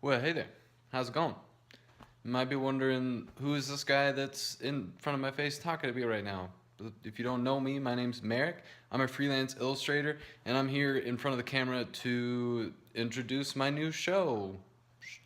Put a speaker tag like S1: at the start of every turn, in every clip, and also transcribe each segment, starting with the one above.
S1: Well, hey there. How's it going? You might be wondering who is this guy that's in front of my face talking to me right now. If you don't know me, my name's Merrick. I'm a freelance illustrator, and I'm here in front of the camera to introduce my new show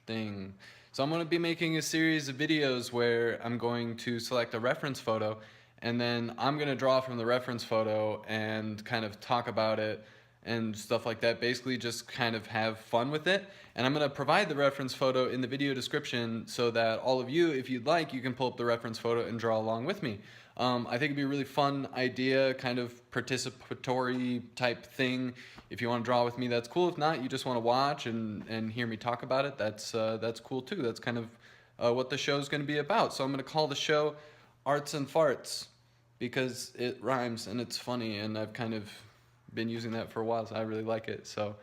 S1: thing. So I'm going to be making a series of videos where I'm going to select a reference photo, and then I'm going to draw from the reference photo and kind of talk about it and stuff like that. Basically, just kind of have fun with it. And I'm going to provide the reference photo in the video description so that all of you, if you'd like, you can pull up the reference photo and draw along with me. I think it'd be a really fun idea, kind of participatory type thing. If you want to draw with me, that's cool. If not, you just want to watch and hear me talk about it, that's cool too. That's kind of what the show's going to be about. So I'm going to call the show Arts and Farts because it rhymes and it's funny, and I've kind of been using that for a while, so I really like it. So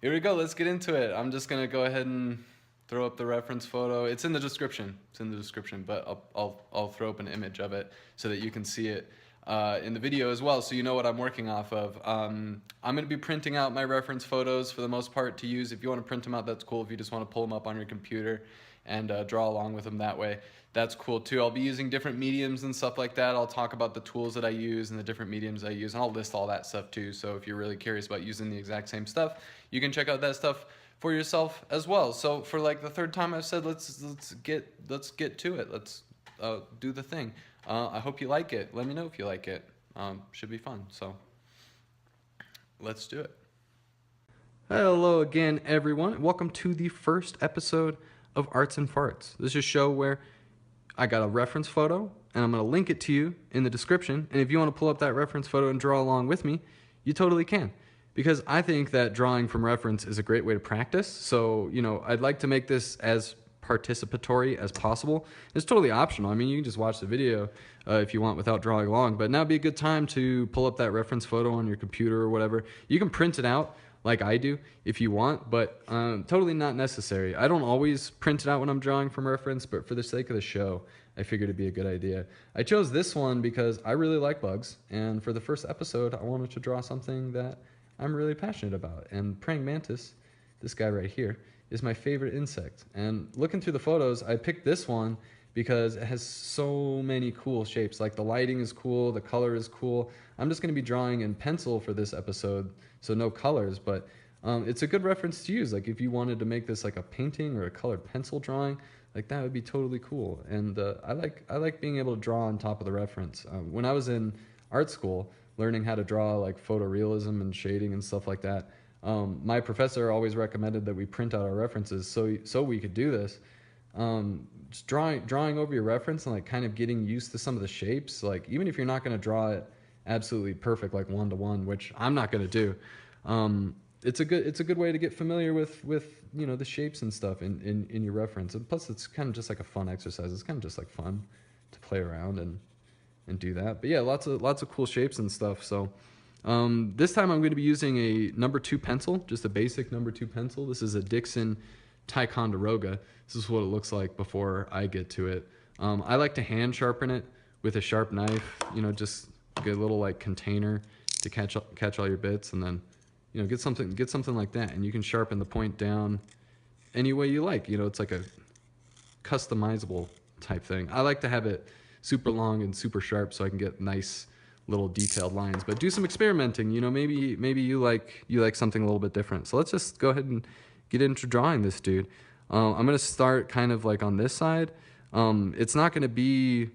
S1: here we go. Let's get into it. I'm just gonna go ahead and throw up the reference photo. It's in the description. It's in the description, but I'll throw up an image of it so that you can see it in the video as well, so you know what I'm working off of. I'm gonna be printing out my reference photos for the most part to use. If you want to print them out, that's cool. If you just want to pull them up on your computer and draw along with them that way, that's cool too. I'll be using different mediums and stuff like that. I'll talk about the tools that I use and the different mediums I use, and I'll list all that stuff too. So if you're really curious about using the exact same stuff, you can check out that stuff for yourself as well. So for like the third time I've said, let's get to it. Let's do the thing. I hope you like it. Let me know if you like it. Should be fun. So let's do it. Hello again, everyone. Welcome to the first episode of Arts and Farts. This is a show where I got a reference photo, and I'm going to link it to you in the description. And if you want to pull up that reference photo and draw along with me, you totally can. Because I think that drawing from reference is a great way to practice. So, I'd like to make this as participatory as possible. It's totally optional. I mean, you can just watch the video if you want without drawing along. But now would be a good time to pull up that reference photo on your computer or whatever. You can print it out like I do if you want, but totally not necessary. I don't always print it out when I'm drawing from reference, but for the sake of the show, I figured it'd be a good idea. I chose this one because I really like bugs, and for the first episode, I wanted to draw something that I'm really passionate about. And praying mantis, this guy right here, is my favorite insect. And looking through the photos, I picked this one because it has so many cool shapes. Like the lighting is cool, the color is cool. I'm just going to be drawing in pencil for this episode, so no colors, but it's a good reference to use. Like if you wanted to make this like a painting or a colored pencil drawing, like that would be totally cool. And I like being able to draw on top of the reference. When I was in art school, learning how to draw like photorealism and shading and stuff like that, my professor always recommended that we print out our references so we could do this. Just drawing over your reference and like kind of getting used to some of the shapes. Like even if you're not going to draw it absolutely perfect, like one-to-one, which I'm not going to do, it's a good way to get familiar with the shapes and stuff in your reference. And plus, it's kind of just like a fun exercise. It's kind of just like fun to play around and do that. But yeah, lots of cool shapes and stuff. So this time I'm going to be using a number 2 pencil, just a basic number 2 pencil. This is a Dixon Ticonderoga. This is what it looks like before I get to it. I like to hand sharpen it with a sharp knife. Just get a little like container to catch all your bits, and then get something like that, and you can sharpen the point down any way you like. It's like a customizable type thing. I like to have it super long and super sharp so I can get nice little detailed lines. But do some experimenting. Maybe you like something a little bit different. So let's just go ahead and get into drawing this dude. I'm gonna start kind of like on this side. It's not gonna be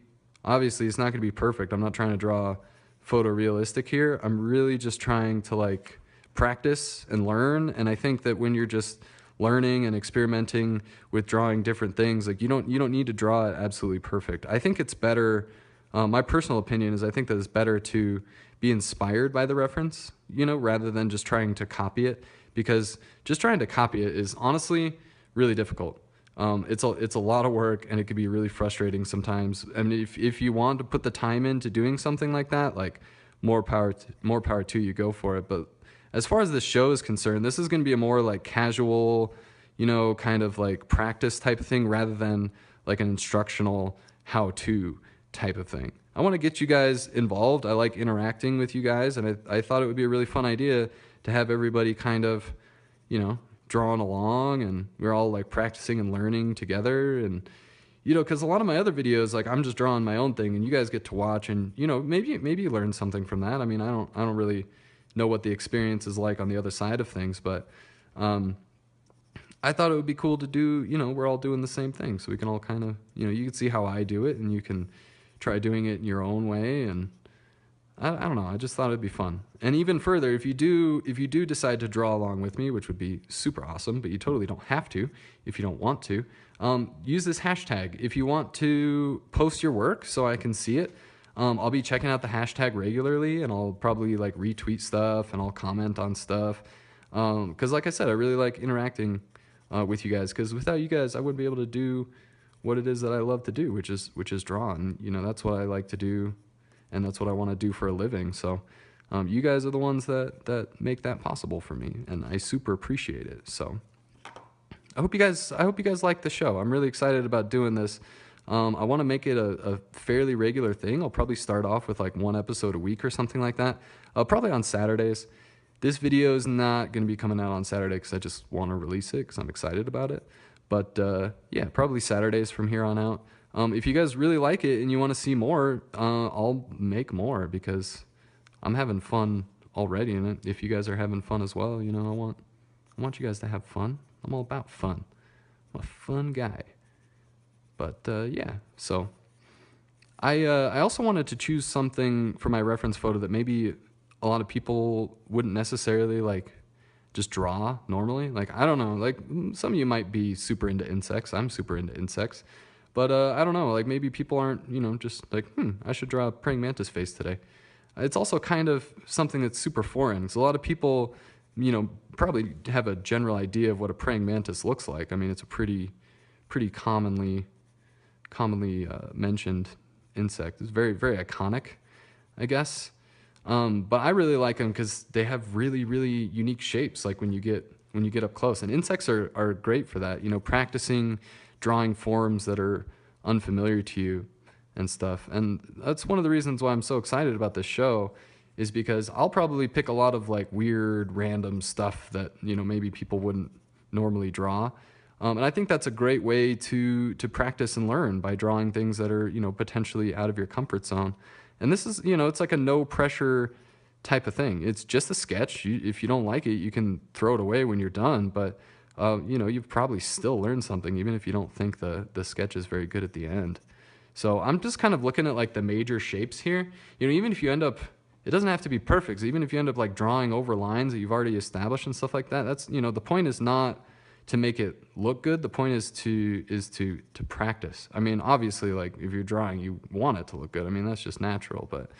S1: perfect. I'm not trying to draw photorealistic here. I'm really just trying to like practice and learn. And I think that when you're just learning and experimenting with drawing different things, like you don't need to draw it absolutely perfect. I think it's better. My personal opinion is I think that it's better to be inspired by the reference, rather than just trying to copy it, because just trying to copy it is honestly really difficult. It's a lot of work, and it could be really frustrating sometimes. I mean, if you want to put the time into doing something like that, like more power to you, go for it. But as far as the show is concerned, this is going to be a more like casual, kind of like practice type of thing, rather than like an instructional how-to type of thing. I want to get you guys involved. I like interacting with you guys, and I thought it would be a really fun idea to have everybody kind of, drawing along, and we're all like practicing and learning together. And you know, because a lot of my other videos, like I'm just drawing my own thing, and you guys get to watch, and you know, maybe you learn something from that. I mean, I don't really know what the experience is like on the other side of things, but I thought it would be cool to do, you know, we're all doing the same thing, so we can all kind of, you know, you can see how I do it, and you can try doing it in your own way. And I don't know, I just thought it'd be fun. And even further, if you do decide to draw along with me, which would be super awesome, but you totally don't have to if you don't want to, use this hashtag. If you want to post your work so I can see it, I'll be checking out the hashtag regularly, and I'll probably like retweet stuff, and I'll comment on stuff. Because like I said, I really like interacting with you guys, because without you guys, I wouldn't be able to do what it is that I love to do, which is draw. And you know, that's what I like to do, and that's what I want to do for a living. So you guys are the ones that make that possible for me, and I super appreciate it. So I hope you guys like the show. I'm really excited about doing this. I want to make it a fairly regular thing. I'll probably start off with like 1 episode a week or something like that. Probably on Saturdays. This video is not going to be coming out on Saturday because I just want to release it because I'm excited about it. But yeah, probably Saturdays from here on out. If you guys really like it and you want to see more, I'll make more because I'm having fun already in it. If you guys are having fun as well, you know, I want you guys to have fun. I'm all about fun. I'm a fun guy. But yeah, so I also wanted to choose something for my reference photo that maybe a lot of people wouldn't necessarily like just draw normally. Like, I don't know, like some of you might be super into insects. I'm super into insects. But I don't know, like maybe people aren't, you know, just like, I should draw a praying mantis face today. It's also kind of something that's super foreign. Because a lot of people, you know, probably have a general idea of what a praying mantis looks like. I mean, it's a pretty commonly mentioned insect. It's very, very iconic, I guess. But I really like them because they have really, really unique shapes. Like when you get up close, and insects are great for that. You know, practicing drawing forms that are unfamiliar to you and stuff. And that's one of the reasons why I'm so excited about this show, is because I'll probably pick a lot of like weird, random stuff that, you know, maybe people wouldn't normally draw. And I think that's a great way to practice and learn, by drawing things that are, you know, potentially out of your comfort zone. And this is, you know, it's like a no pressure type of thing. It's just a sketch. If you don't like it, you can throw it away when you're done. But, you know, you've probably still learned something, even if you don't think the sketch is very good at the end. So I'm just kind of looking at like the major shapes here. You know, even if you end up, it doesn't have to be perfect. So even if you end up like drawing over lines that you've already established and stuff like that, that's, you know, the point is not to make it look good. The point is to practice. I mean, obviously, like if you're drawing, you want it to look good. I mean, that's just natural. But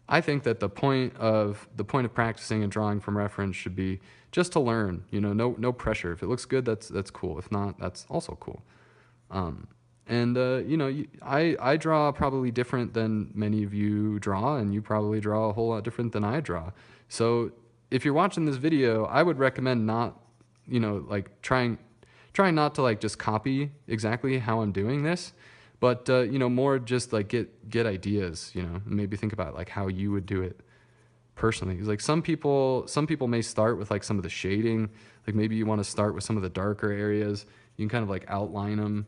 S1: I think that the point of practicing and drawing from reference should be just to learn. You know, no pressure. If it looks good, that's cool. If not, that's also cool. You know, I draw probably different than many of you draw, and you probably draw a whole lot different than I draw. So if you're watching this video, I would recommend not, you know, like trying not to like just copy exactly how I'm doing this, but you know, more just like get ideas, you know, and maybe think about like how you would do it personally. 'Cause like some people may start with like some of the shading, like maybe you want to start with some of the darker areas. You can kind of like outline them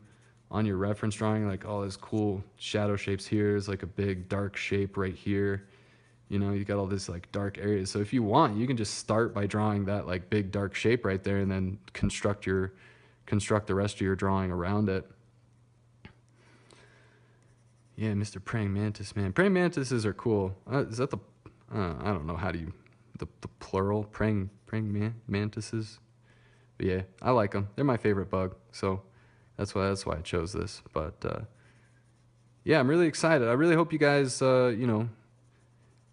S1: on your reference drawing, like, oh, there's cool shadow shapes here. There's like a big dark shape right here. You know, you got all this like dark areas. So if you want, you can just start by drawing that like big dark shape right there, and then construct the rest of your drawing around it. Yeah, Mr. Praying Mantis, man. Praying mantises are cool. Is that the, I don't know, how do you, the plural, praying mantises? But yeah, I like them. They're my favorite bug. So that's why I chose this. But yeah, I'm really excited. I really hope you guys, you know,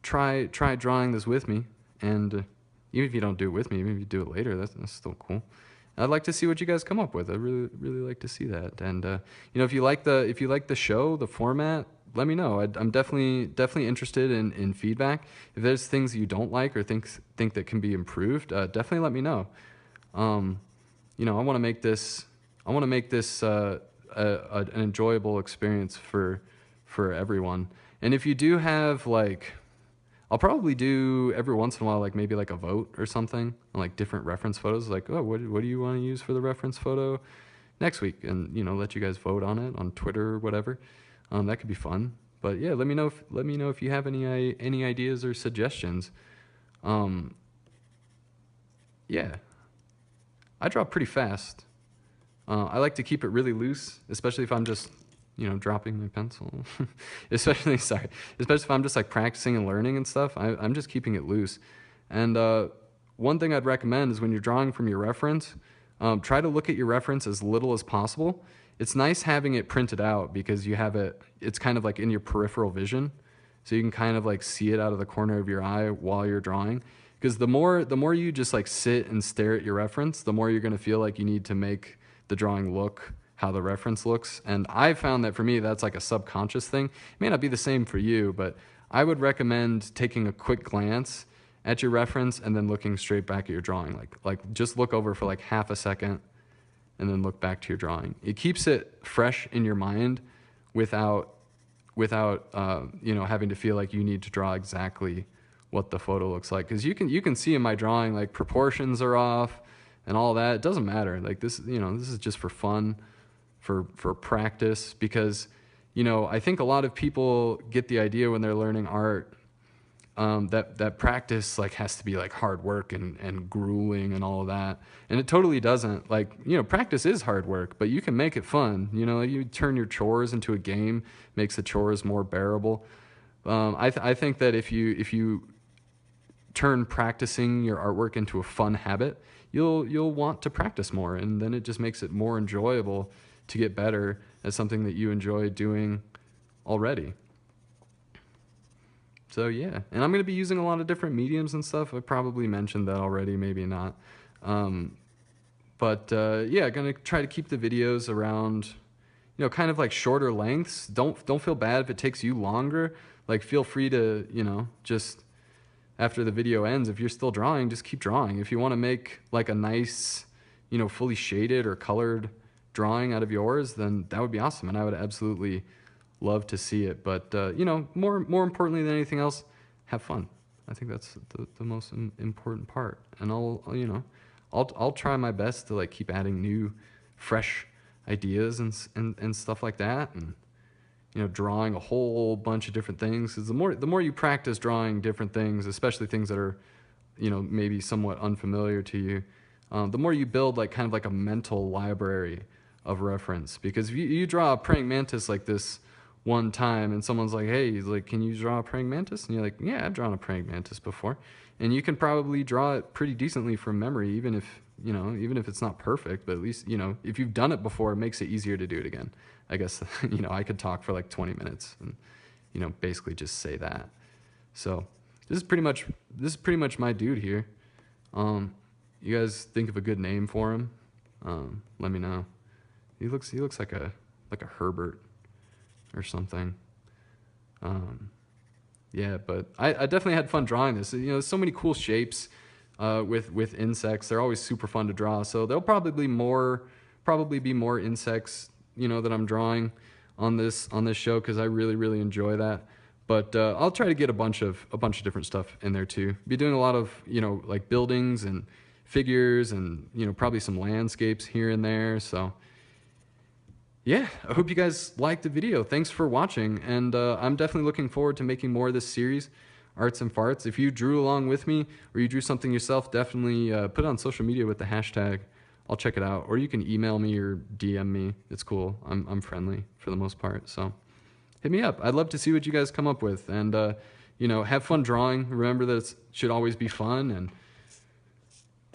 S1: try drawing this with me, and even if you don't do it with me, even if you do it later, that's still cool. I'd like to see what you guys come up with. I'd really like to see that. And you know, if you like the show, the format, let me know. I'm definitely interested in feedback. If there's things you don't like or think that can be improved, definitely let me know. You know, I want to make this an enjoyable experience for everyone. And if you do have like, I'll probably do every once in a while, like maybe like a vote or something on like different reference photos. Like, oh, what do you want to use for the reference photo next week? And, you know, let you guys vote on it on Twitter or whatever. That could be fun. But yeah, let me know if you have any ideas or suggestions. Yeah, I draw pretty fast. I like to keep it really loose, especially if I'm just, you know, dropping my pencil. especially if I'm just like practicing and learning and stuff. I'm just keeping it loose. And one thing I'd recommend is when you're drawing from your reference, try to look at your reference as little as possible. It's nice having it printed out because you have it's kind of like in your peripheral vision. So you can kind of like see it out of the corner of your eye while you're drawing. Because the more you just like sit and stare at your reference, the more you're going to feel like you need to make the drawing look how the reference looks. And I found that for me, that's like a subconscious thing. It may not be the same for you, but I would recommend taking a quick glance at your reference and then looking straight back at your drawing. Like just look over for like half a second and then look back to your drawing. It keeps it fresh in your mind without you know, having to feel like you need to draw exactly what the photo looks like. Because you can see in my drawing, like proportions are off and all that. It doesn't matter. Like this, you know, this is just for fun, for practice. Because, you know, I think a lot of people get the idea when they're learning art that practice like has to be like hard work and grueling and all of that. And it totally doesn't. Like, you know, practice is hard work, but you can make it fun. You know, you turn your chores into a game, makes the chores more bearable. I think that if you turn practicing your artwork into a fun habit, you'll want to practice more, and then it just makes it more enjoyable to get better at something that you enjoy doing already. So yeah, and I'm going to be using a lot of different mediums and stuff. I probably mentioned that already, maybe not. But yeah, going to try to keep the videos around, you know, kind of like shorter lengths. Don't feel bad if it takes you longer. Like, feel free to, you know, just after the video ends, if you're still drawing, just keep drawing. If you want to make like a nice, you know, fully shaded or colored drawing out of yours, then that would be awesome, and I would absolutely love to see it. But you know, more importantly than anything else, have fun. I think that's the most important part. And I'll try my best to like keep adding new, fresh ideas and stuff like that, and you know, drawing a whole bunch of different things. Because the more you practice drawing different things, especially things that are, you know, maybe somewhat unfamiliar to you, the more you build like kind of like a mental library of reference. Because if you draw a praying mantis like this one time and someone's like, hey, like, can you draw a praying mantis? And you're like, yeah, I've drawn a praying mantis before. And you can probably draw it pretty decently from memory, even if it's not perfect, but at least, you know, if you've done it before, it makes it easier to do it again. I guess, you know, I could talk for like 20 minutes and, you know, basically just say that. So this is pretty much my dude here. You guys think of a good name for him? Let me know. He looks like a Herbert or something. Yeah, but I definitely had fun drawing this. You know, there's so many cool shapes with insects. They're always super fun to draw. So there'll probably be more insects, you know, that I'm drawing on this show, because I really enjoy that. But I'll try to get a bunch of different stuff in there too. Be doing a lot of, you know, like buildings and figures, and, you know, probably some landscapes here and there. So yeah, I hope you guys liked the video. Thanks for watching, and I'm definitely looking forward to making more of this series, Arts and Farts. If you drew along with me, or you drew something yourself, definitely put it on social media with the hashtag. I'll check it out, or you can email me or DM me. It's cool. I'm friendly for the most part, so hit me up. I'd love to see what you guys come up with, and you know, have fun drawing. Remember that it should always be fun, and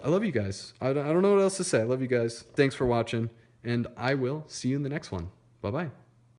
S1: I love you guys. I don't know what else to say. I love you guys. Thanks for watching. And I will see you in the next one. Bye-bye.